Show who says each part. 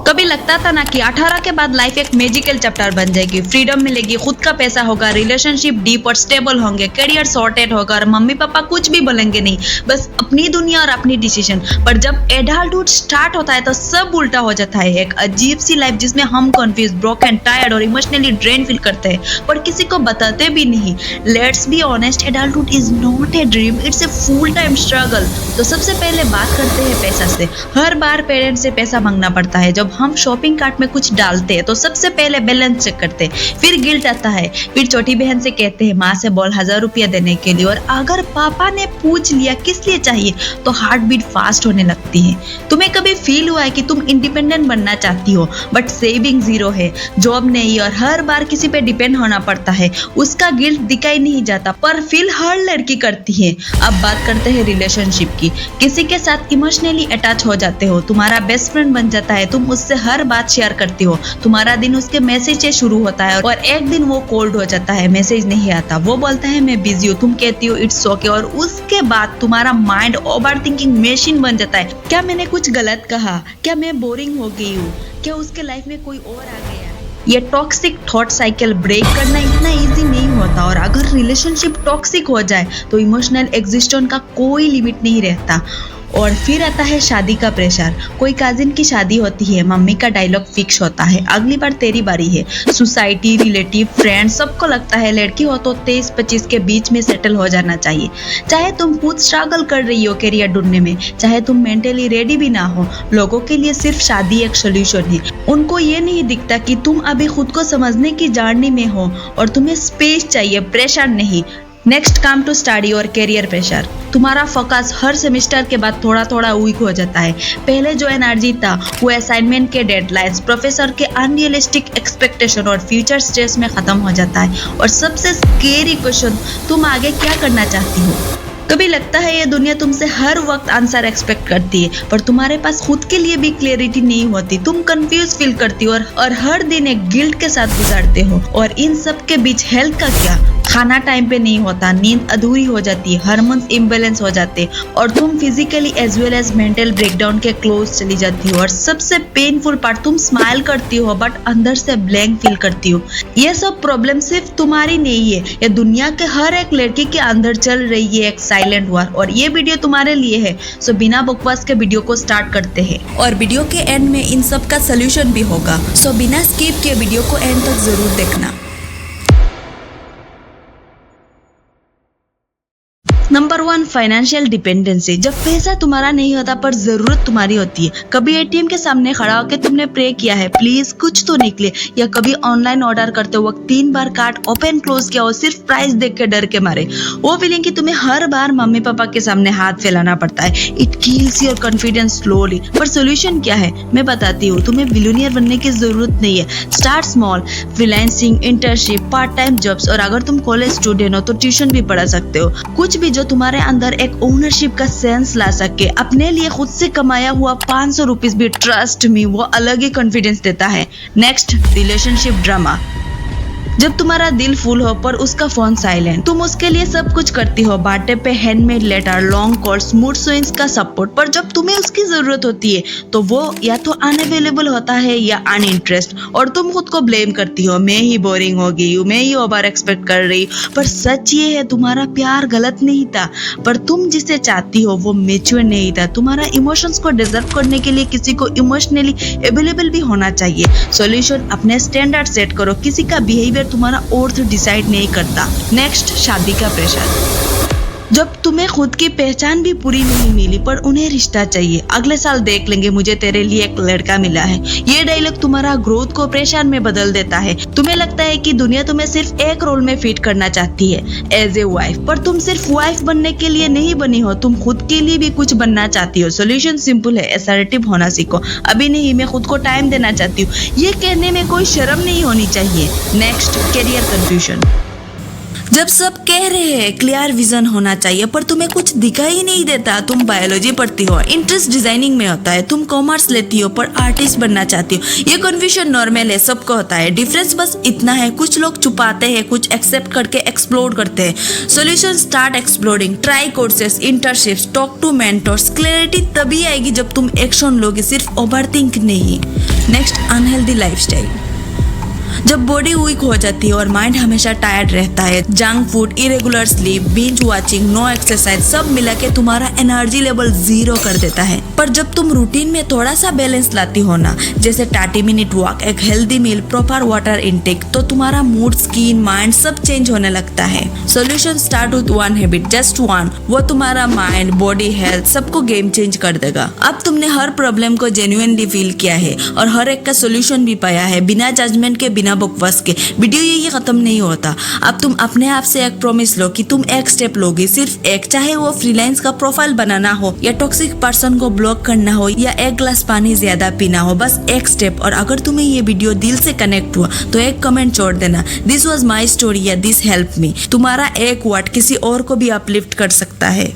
Speaker 1: कभी लगता था ना कि 18 के बाद लाइफ एक मैजिकल चैप्टर बन जाएगी, फ्रीडम मिलेगी, खुद का पैसा होगा, रिलेशनशिप डीप और स्टेबल होंगे, करियर सॉर्टेड होगा और मम्मी पापा कुछ भी बोलेंगे नहीं, बस अपनी दुनिया और अपनी डिसीजन। पर जब एडल्टहुड स्टार्ट होता है तो सब उल्टा हो जाता है। एक अजीब सी लाइफ जिसमें हम कंफ्यूज, ब्रोकन, टायर्ड और इमोशनली ड्रेन फील करते हैं, पर किसी को बताते भी नहीं। Let's be honest, adulthood is not a dream, it's a full time struggle. तो सबसे पहले बात करते हैं पैसा से। हर बार पेरेंट्स से पैसा मांगना पड़ता है। जब हम शॉपिंग कार्ट में कुछ डालते हैं तो सबसे पहले बैलेंस चेक करते हैं, फिर गिल्ट आता है, फिर छोटी बहन से कहते हैं माँ से बोल 1000 रुपया देने के लिए, और अगर पापा ने पूछ लिया किस लिए चाहिए तो हार्ट बीट फास्ट होने लगती है। तुम्हें कभी फील हुआ है कि तुम इंडिपेंडेंट बनना चाहती हो बट सेविंग जीरो है, जॉब नहीं और हर बार किसी पे डिपेंड होना पड़ता है, उसका गिल्ट दिखाई नहीं जाता पर फील हर लड़की करती है। अब बात करते हैं रिलेशनशिप की। किसी के साथ इमोशनली अटैच हो जाते हो, तुम्हारा बेस्ट फ्रेंड बन जाता है, तुम उससे हर बात शेयर करती हो, तुम्हारा दिन उसके मैसेज से शुरू होता है और एक दिन वो कोल्ड हो जाता है, मैसेज नहीं आता, वो बोलता है मैं बिजी हूँ, तुम कहती हो इट्स ओके, और उसके बाद तुम्हारा माइंड ओवर थिंकिंग मशीन बन जाता है। क्या मैंने कुछ गलत कहा? क्या मैं बोरिंग हो गई हूँ? क्या उसके लाइफ में कोई और आ गया है? ये टॉक्सिक थॉट साइकिल ब्रेक करना इतना इजी नहीं होता, और अगर रिलेशनशिप टॉक्सिक हो जाए तो इमोशनल एग्जिस्टेंस का कोई लिमिट नहीं रहता। और फिर आता है शादी का प्रेशर। कोई कजिन की शादी होती है, मम्मी का डायलॉग फिक्स होता है, अगली बार तेरी बारी है। सोसाइटी, रिलेटिव, फ्रेंड्स सबको लगता है लड़की हो तो 23-25 के बीच में सेटल हो जाना चाहिए। चाहे तुम खुद स्ट्रगल कर रही हो करियर ढूंढने में, चाहे तुम मेंटली रेडी भी ना हो, लोगों के लिए सिर्फ शादी एक सोल्यूशन है। उनको ये नहीं दिखता कि तुम अभी खुद को समझने की जर्नी में हो और तुम्हें स्पेस चाहिए, प्रेशर नहीं। नेक्स्ट कम टू स्टडी और करियर प्रेशर। तुम्हारा फोकस हर सेमेस्टर के बाद थोड़ा थोड़ा वीक हो जाता है। पहले जो एनर्जी था वो असाइनमेंट के डेडलाइंस, प्रोफेसर के अनरियलिस्टिक एक्सपेक्टेशन और फ्यूचर स्ट्रेस में खत्म हो जाता है। और सबसे स्केरी क्वेश्चन, तुम आगे क्या करना चाहती हो? कभी लगता है ये दुनिया तुमसे हर वक्त आंसर एक्सपेक्ट करती है, पर तुम्हारे पास खुद के लिए भी क्लैरिटी नहीं होती। तुम कंफ्यूज फील करती हो और हर दिन एक गिल्ट के साथ गुजारते हो। और इन सब के बीच हेल्थ का क्या? खाना टाइम पे नहीं होता, नींद अधूरी हो जाती है, हार्मोन्स इम्बैलेंस हो जाते और तुम physically as well as mental breakdown के क्लोज चली जाती हो। और सबसे पेनफुल पार्ट, तुम स्माइल करती हो बट अंदर से ब्लैंक फील करती हो। ये सब प्रॉब्लम सिर्फ तुम्हारी नहीं है, ये दुनिया के हर एक लड़की के अंदर चल रही है एक साइलेंट वॉर। और ये वीडियो तुम्हारे लिए है। सो बिना बकवास के वीडियो को स्टार्ट करते हैं, और वीडियो के एंड में इन सब का सोल्यूशन भी होगा। सो बिना स्किप किए वीडियो को एंड तक जरूर देखना। Number 1, financial dependency. जब पैसा तुम्हारा नहीं होता पर जरूरत तुम्हारी होती है। कभी एटीएम के सामने खड़ा होकर तुमने प्रे किया है प्लीज कुछ तो निकले, या कभी ऑनलाइन ऑर्डर करते वक्त 3 बार कार्ट ओपन क्लोज किया हो सिर्फ प्राइस देख के डर के मारे। वो फीलिंग कि तुम्हें हर बार मम्मी पापा के सामने हाथ फैलाना पड़ता है। It kills your confidence slowly. पर सोल्यूशन क्या है मैं बताती हूँ। तुम्हें बिलियनियर बनने की जरूरत नहीं है। Start small, freelancing, internship, part time jobs, और अगर तुम कॉलेज स्टूडेंट हो तो ट्यूशन भी पढ़ा सकते हो। कुछ भी जो तुम्हारे अंदर एक ओनरशिप का सेंस ला सके। अपने लिए खुद से कमाया हुआ 500 रुपीज भी, ट्रस्ट मी, वो अलग ही कॉन्फिडेंस देता है। Next, relationship drama. जब तुम्हारा दिल फुल हो पर उसका फोन साइलेंट, तुम उसके लिए सब कुछ करती हो, बर्थडे पे handmade letter, long calls, mood swings का सपोर्ट, पर जब तुम्हें उसकी जरूरत होती है तो वो या तो अनअवेलेबल होता है या अनइंटरेस्ट, और तुम खुद को ब्लेम करती हो, मैं ही बोरिंग हो गई हूँ, मैं ही ओवर एक्सपेक्ट कर रही हूँ। पर सच ये है तुम्हारा प्यार गलत नहीं था, पर तुम जिसे चाहती हो वो मैच्योर नहीं था। तुम्हारा इमोशंस को डिजर्व करने के लिए किसी को इमोशनली अवेलेबल भी होना चाहिए। सॉल्यूशन, अपने स्टैंडर्ड सेट करो। किसी का बिहेवियर तुम्हारा अर्थ डिसाइड नहीं करता। नेक्स्ट, शादी का प्रेशर। जब तुम्हें खुद की पहचान भी पूरी नहीं मिली पर उन्हें रिश्ता चाहिए, अगले साल देख लेंगे, मुझे तेरे लिए एक लड़का मिला है। ये डायलॉग तुम्हारा ग्रोथ को प्रेशर में बदल देता है। तुम्हें लगता है कि दुनिया तुम्हें सिर्फ एक रोल में फिट करना चाहती है, एज ए वाइफ, पर तुम सिर्फ वाइफ बनने के लिए नहीं बनी हो, तुम खुद के लिए भी कुछ बनना चाहती हो। सोल्यूशन सिंपल है, असर्टिव होना सीखो। अभी नहीं, मैं खुद को टाइम देना चाहती हूँ, ये कहने में कोई शर्म नहीं होनी चाहिए। Next, career confusion.
Speaker 2: जब सब कह रहे हैं क्लियर विजन होना चाहिए पर तुम्हें कुछ दिखाई नहीं देता, तुम बायोलॉजी पढ़ती हो, इंटरेस्ट डिजाइनिंग में होता है, तुम कॉमर्स लेती हो पर आर्टिस्ट बनना चाहती हो, ये कन्फ्यूजन नॉर्मल है, सबको होता है। डिफरेंस बस इतना है, कुछ लोग छुपाते हैं, कुछ एक्सेप्ट करके एक्सप्लोर करते हैं। Solution start exploring, try courses, internships, talk to mentors. Clarity तभी आएगी जब तुम एक्शन लोगे, सिर्फ ओवरथिंक नहीं। Next, unhealthy lifestyle. जब बॉडी वीक हो जाती है और माइंड हमेशा टायर्ड रहता है, junk food, irregular sleep, binge watching, no exercise, सब मिला के तुम्हारा एनर्जी लेवल 0 कर देता है। पर जब तुम रूटीन में थोड़ा सा बैलेंस लाती हो ना, जैसे 30 मिनट वॉक, एक healthy meal, proper water intake, तो तुम्हारा मूड, स्किन, माइंड सब चेंज होने लगता है। Solution start with one habit, just one. वो तुम्हारा माइंड, बॉडी, हेल्थ सबको गेम चेंज कर देगा। अब तुमने हर प्रॉब्लम को जेन्युइनली फील किया है और हर एक का सोल्यूशन भी पाया है, बिना जजमेंट के, बिना बकवास के। वीडियो ये खत्म नहीं होता। अब तुम अपने आप से एक प्रॉमिस लो कि तुम एक स्टेप लोगे, सिर्फ एक, चाहे वो फ्रीलांस का प्रोफाइल बनाना हो या टॉक्सिक पर्सन को ब्लॉक करना हो या एक ग्लास पानी ज्यादा पीना हो, बस एक स्टेप। और अगर तुम्हें ये वीडियो दिल से कनेक्ट हुआ तो एक कमेंट छोड़ देना, दिस वॉज माई स्टोरी या दिस हेल्प मी। तुम्हारा एक वर्ड किसी और को भी अपलिफ्ट कर सकता है।